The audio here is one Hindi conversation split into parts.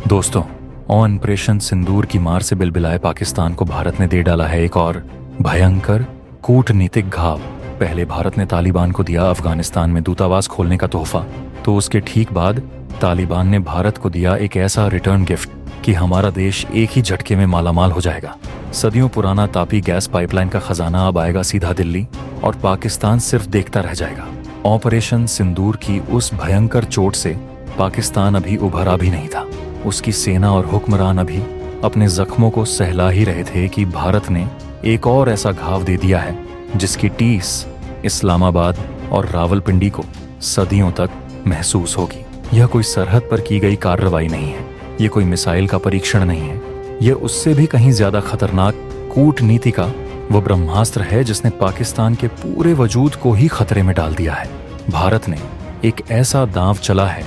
दोस्तों, ऑपरेशन सिंदूर की मार से बिलबिलाए पाकिस्तान को भारत ने दे डाला है एक और भयंकर कूटनीतिक घाव। पहले भारत ने तालिबान को दिया अफगानिस्तान में दूतावास खोलने का तोहफा, तो उसके ठीक बाद तालिबान ने भारत को दिया एक ऐसा रिटर्न गिफ्ट कि हमारा देश एक ही झटके में मालामाल हो जाएगा। सदियों पुराना तापी गैस पाइपलाइन का खजाना अब आएगा सीधा दिल्ली और पाकिस्तान सिर्फ देखता रह जाएगा। ऑपरेशन सिंदूर की उस भयंकर चोट से पाकिस्तान अभी उभरा भी नहीं था। उसकी सेना और हुक्मरान अभी अपने जख्मों को सहला ही रहे थे कि भारत ने एक और ऐसा घाव दे दिया है जिसकी टीस इस्लामाबाद और रावलपिंडी को सदियों तक महसूस होगी। यह कोई सरहद पर की गई कार्रवाई नहीं है, यह कोई मिसाइल का परीक्षण नहीं है, यह उससे भी कहीं ज्यादा खतरनाक कूटनीति का वो ब्रह्मास्त्र है जिसने पाकिस्तान के पूरे वजूद को ही खतरे में डाल दिया है। भारत ने एक ऐसा दांव चला है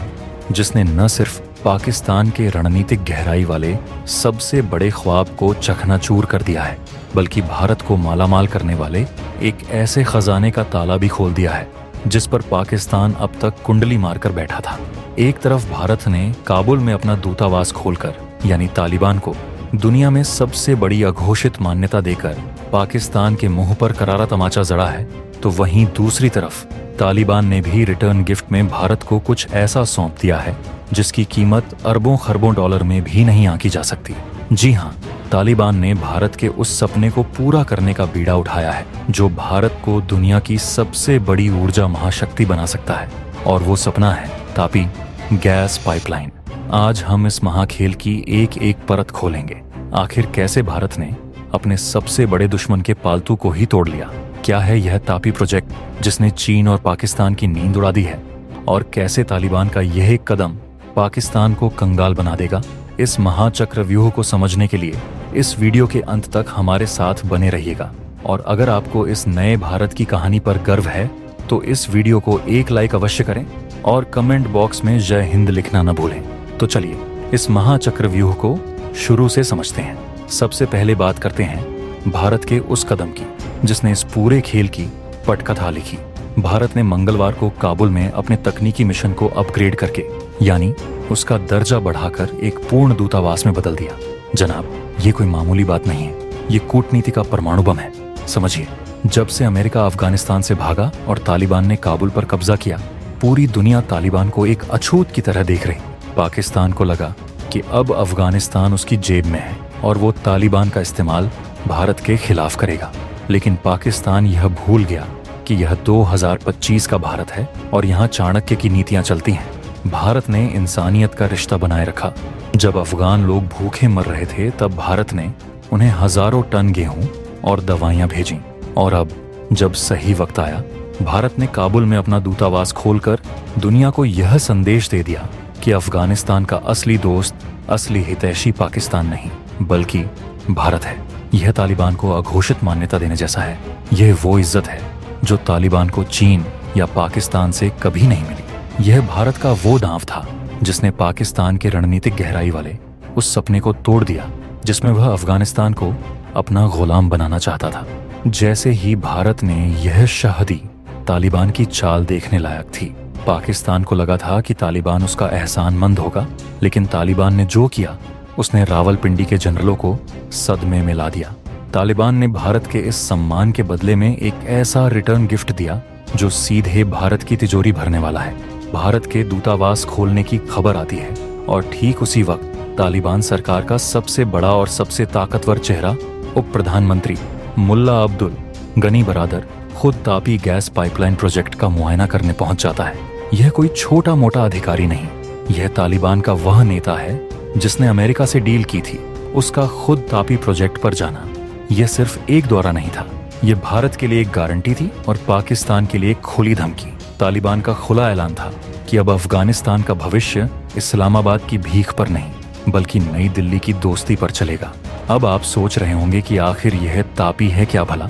जिसने न सिर्फ पाकिस्तान के रणनीतिक गहराई वाले सबसे बड़े ख्वाब को चकनाचूर कर दिया है, बल्कि भारत को मालामाल करने वाले एक ऐसे खजाने का ताला भी खोल दिया है जिस पर पाकिस्तान अब तक कुंडली मारकर बैठा था। एक तरफ भारत ने काबुल में अपना दूतावास खोलकर यानी तालिबान को दुनिया में सबसे बड़ी अघोषित मान्यता देकर पाकिस्तान के मुंह पर करारा तमाचा जड़ा है, तो वहीं दूसरी तरफ तालिबान ने भी रिटर्न गिफ्ट में भारत को कुछ ऐसा सौंप दिया है जिसकी कीमत अरबों खरबों डॉलर में भी नहीं आंकी जा सकती। जी हाँ, तालिबान ने भारत के उस सपने को पूरा करने का बीड़ा उठाया है जो भारत को दुनिया की सबसे बड़ी ऊर्जा महाशक्ति बना सकता है, और वो सपना है तापी गैस पाइपलाइन। आज हम इस महाखेल की एक एक परत खोलेंगे। आखिर कैसे भारत ने अपने सबसे बड़े दुश्मन के पालतू को ही तोड़ लिया? क्या है यह तापी प्रोजेक्ट जिसने चीन और पाकिस्तान की नींद उड़ा दी है? और कैसे तालिबान का यह एक कदम पाकिस्तान को कंगाल बना देगा? इस महाचक्रव्यूह को समझने के लिए इस वीडियो के अंत तक हमारे साथ बने रहिएगा। और अगर आपको इस नए भारत की कहानी पर गर्व है तो इस वीडियो को एक लाइक अवश्य करें और कमेंट बॉक्स में जय हिंद लिखना न भूलें। तो चलिए इस महाचक्रव्यूह को शुरू से समझते हैं। सबसे पहले बात करते हैं भारत के उस कदम की जिसने इस पूरे खेल की पटकथा लिखी। भारत ने मंगलवार को काबुल में अपने तकनीकी मिशन को अपग्रेड करके यानी उसका दर्जा बढ़ाकर एक पूर्ण दूतावास में बदल दिया। जनाब, ये कोई मामूली बात नहीं है, ये कूटनीति का परमाणु बम है। समझिए, जब से अमेरिका अफगानिस्तान से भागा और तालिबान ने काबुल पर कब्जा किया, पूरी दुनिया तालिबान को एक अछूत की तरह देख रही। पाकिस्तान को लगा कि अब अफगानिस्तान उसकी जेब में है और वो तालिबान का इस्तेमाल भारत के खिलाफ करेगा। लेकिन पाकिस्तान यह भूल गया कि यह 2025 का भारत है और यहाँ चाणक्य की नीतियां चलती हैं। भारत ने इंसानियत का रिश्ता बनाए रखा। जब अफगान लोग भूखे मर रहे थे तब भारत ने उन्हें हजारों टन गेहूं और दवाइयां भेजीं। और अब जब सही वक्त आया, भारत ने काबुल में अपना दूतावास खोलकर दुनिया को यह संदेश दे दिया कि अफगानिस्तान का असली दोस्त, असली हितैषी पाकिस्तान नहीं बल्कि भारत है। यह तालिबान को अघोषित मान्यता देने जैसा है। यह वो इज्जत है जो तालिबान को चीन या पाकिस्तान से कभी नहीं मिली। यह भारत का वो दांव था जिसने पाकिस्तान के रणनीतिक गहराई वाले उस सपने को तोड़ दिया जिसमें वह अफगानिस्तान को अपना गुलाम बनाना चाहता था। जैसे ही भारत ने यह शाह दी, तालिबान की चाल देखने लायक थी। पाकिस्तान को लगा था कि तालिबान उसका एहसानमंद होगा, लेकिन तालिबान ने जो किया उसने रावलपिंडी के जनरलों को सदमे में ला दिया। तालिबान ने भारत के इस सम्मान के बदले में एक ऐसा रिटर्न गिफ्ट दिया जो सीधे भारत की तिजोरी भरने वाला है। भारत के दूतावास खोलने की खबर आती है और ठीक उसी वक्त तालिबान सरकार का सबसे बड़ा और सबसे ताकतवर चेहरा उप प्रधानमंत्री मुल्ला अब्दुल गनी बरादर खुद तापी गैस पाइपलाइन प्रोजेक्ट का मुआयना करने पहुंच जाता है। यह कोई छोटा मोटा अधिकारी नहीं, यह तालिबान का वह नेता है जिसने अमेरिका से डील की थी। उसका खुद तापी प्रोजेक्ट पर जाना यह सिर्फ एक दौरा नहीं था, यह भारत के लिए एक गारंटी थी और पाकिस्तान के लिए एक खुली धमकी। तालिबान का खुला ऐलान था कि अब अफगानिस्तान का भविष्य इस्लामाबाद की भीख पर नहीं बल्कि नई दिल्ली की दोस्ती पर चलेगा। अब आप सोच रहे होंगे कि आखिर यह तापी है क्या भला,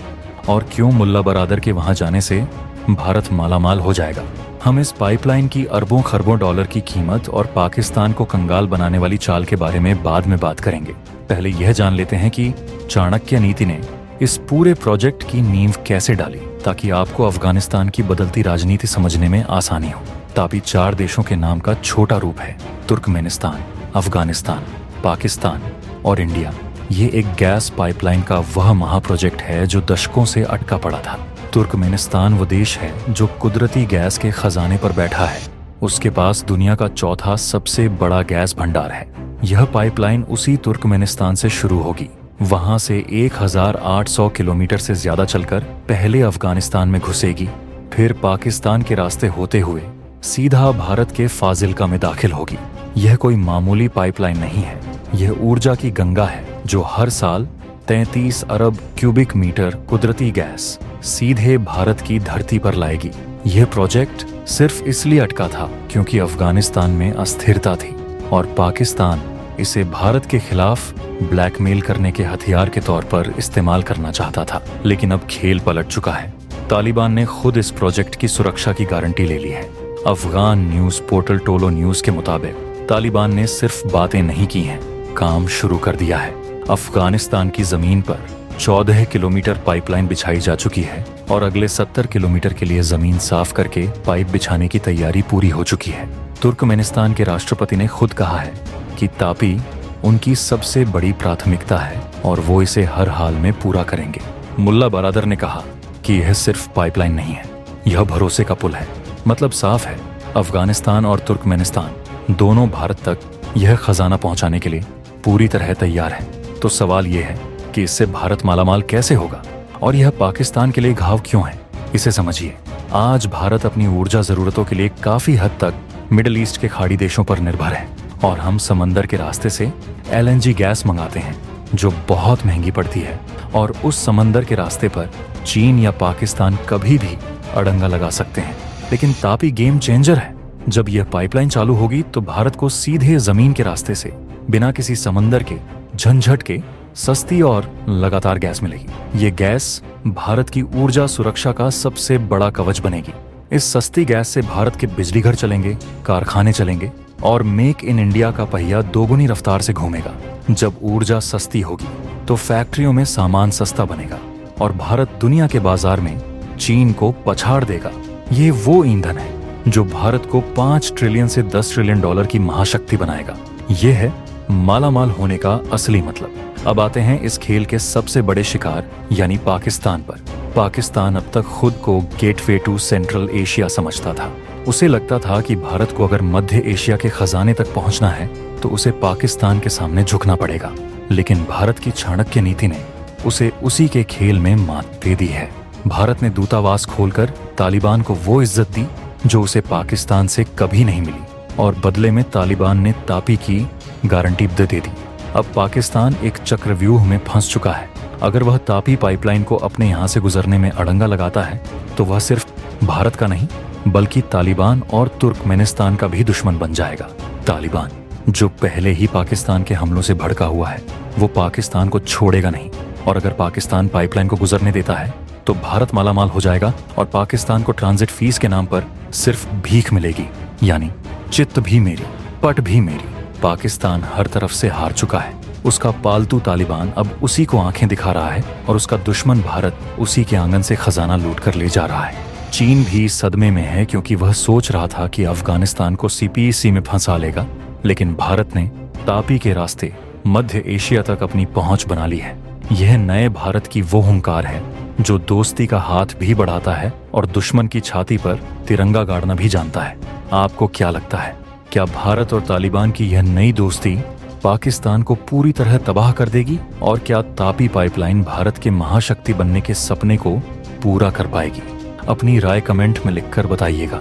और क्यों मुल्ला बरादर के वहां जाने से भारत मालामाल हो जाएगा। हम इस पाइपलाइन की अरबों खरबों डॉलर की कीमत और पाकिस्तान को कंगाल बनाने वाली चाल के बारे में बाद में बात करेंगे। पहले यह जान लेते हैं कि चाणक्य नीति ने इस पूरे प्रोजेक्ट की नींव कैसे डाली ताकि आपको अफगानिस्तान की बदलती राजनीति समझने में आसानी हो। तापी 4 देशों के नाम का छोटा रूप है। तुर्कमेनिस्तान, अफगानिस्तान, पाकिस्तान और इंडिया। ये एक गैस पाइपलाइन का वह महाप्रोजेक्ट है जो दशकों से अटका पड़ा था। तुर्कमेनिस्तान वो देश है जो कुदरती गैस के खजाने पर बैठा है। उसके पास दुनिया का चौथा सबसे बड़ा गैस भंडार है। यह पाइपलाइन उसी तुर्कमेनिस्तान से शुरू होगी। वहां से 1800 किलोमीटर से ज्यादा चलकर पहले अफगानिस्तान में घुसेगी, फिर पाकिस्तान के रास्ते होते हुए सीधा भारत के फाजिल्का में दाखिल होगी। यह कोई मामूली पाइपलाइन नहीं है, यह ऊर्जा की गंगा है जो हर साल 33 अरब क्यूबिक मीटर कुदरती गैस सीधे भारत की धरती पर लाएगी। यह प्रोजेक्ट सिर्फ इसलिए अटका था क्योंकि अफगानिस्तान में अस्थिरता थी और पाकिस्तान इसे भारत के खिलाफ ब्लैकमेल करने के हथियार के तौर पर इस्तेमाल करना चाहता था। लेकिन अब खेल पलट चुका है। तालिबान ने खुद इस प्रोजेक्ट की सुरक्षा की गारंटी ले ली है। Afghan news portal Tolo news के मुताबिक तालिबान ने सिर्फ बातें नहीं की हैं, काम शुरू कर दिया है। अफगानिस्तान की जमीन पर 14 किलोमीटर पाइपलाइन बिछाई जा चुकी है और अगले 70 किलोमीटर के लिए जमीन साफ करके पाइप बिछाने की तैयारी पूरी हो चुकी है। तुर्कमेनिस्तान के राष्ट्रपति ने खुद कहा है कि तापी उनकी सबसे बड़ी प्राथमिकता है और वो इसे हर हाल में पूरा करेंगे। मुल्ला बरादर ने कहा कि यह सिर्फ पाइपलाइन नहीं है, यह भरोसे का पुल है। मतलब साफ है, अफगानिस्तान और तुर्कमेनिस्तान दोनों भारत तक यह खजाना पहुंचाने के लिए पूरी तरह तैयार है। तो सवाल यह है कि इससे भारत मालामाल कैसे होगा और यह पाकिस्तान के लिए घाव क्यों है, इसे समझिए। आज भारत अपनी ऊर्जा जरूरतों के लिए काफी हद तक मिडिल ईस्ट के खाड़ी देशों पर निर्भर है और हम समंदर के रास्ते से LNG गैस मंगाते हैं जो बहुत महंगी पड़ती है और उस समंदर के रास्ते पर चीन या पाकिस्तान कभी भी अड़ंगा लगा सकते हैं। लेकिन तापी गेम चेंजर है। जब यह पाइपलाइन चालू होगी तो भारत को सीधे जमीन के रास्ते से बिना किसी समंदर के झंझट के सस्ती और लगातार गैस मिलेगी। ये गैस भारत की ऊर्जा सुरक्षा का सबसे बड़ा कवच बनेगी। इस सस्ती गैस से भारत के बिजली घर चलेंगे, कारखाने चलेंगे और मेक इन इंडिया का पहिया दोगुनी रफ्तार से घूमेगा। जब ऊर्जा सस्ती होगी तो फैक्ट्रियों में सामान सस्ता बनेगा और भारत दुनिया के बाजार में चीन को पछाड़ देगा। ये वो ईंधन है जो भारत को 5 ट्रिलियन से 10 ट्रिलियन डॉलर की महाशक्ति बनाएगा। ये है मालामाल होने का असली मतलब। अब आते हैं इस खेल के सबसे बड़े शिकार यानी पाकिस्तान पर। पाकिस्तान अब तक खुद को गेटवे टू सेंट्रल एशिया समझता था। उसे लगता था कि भारत को अगर मध्य एशिया के खजाने तक पहुंचना है तो उसे पाकिस्तान के सामने झुकना पड़ेगा। लेकिन भारत की चाणक्य नीति ने उसे उसी के खेल में मात दे दी है। भारत ने दूतावास खोलकर तालिबान को वो इज्जत दी जो उसे पाकिस्तान से कभी नहीं मिली और बदले में तालिबान ने तापी की गारंटी दे दी। अब पाकिस्तान एक चक्रव्यूह में फंस चुका है। अगर वह तापी पाइपलाइन को अपने यहाँ से गुजरने में अड़ंगा लगाता है तो वह सिर्फ भारत का नहीं बल्कि तालिबान और तुर्कमेनिस्तान का भी दुश्मन बन जाएगा। तालिबान जो पहले ही पाकिस्तान के हमलों से भड़का हुआ है, वो पाकिस्तान को छोड़ेगा नहीं और अगर पाकिस्तान पाइपलाइन को गुजरने देता है तो भारत मालामाल हो जाएगा और पाकिस्तान को ट्रांजिट फीस के नाम पर सिर्फ भीख मिलेगी, यानी चित्त भी मेरी पट भी मेरी। पाकिस्तान हर तरफ से हार चुका है। उसका पालतू तालिबान अब उसी को आंखें दिखा रहा है और उसका दुश्मन भारत उसी के आंगन से खजाना लूट कर ले जा रहा है। चीन भी सदमे में है क्योंकि वह सोच रहा था कि अफगानिस्तान को CPEC में फंसा लेगा, लेकिन भारत ने तापी के रास्ते मध्य एशिया तक अपनी पहुंच बना ली है। यह नए भारत की वो हुंकार है जो दोस्ती का हाथ भी बढ़ाता है और दुश्मन की छाती पर तिरंगा गाड़ना भी जानता है। आपको क्या लगता है, क्या भारत और तालिबान की यह नई दोस्ती पाकिस्तान को पूरी तरह तबाह कर देगी और क्या तापी पाइपलाइन भारत के महाशक्ति बनने के सपने को पूरा कर पाएगी? अपनी राय कमेंट में लिखकर बताइएगा।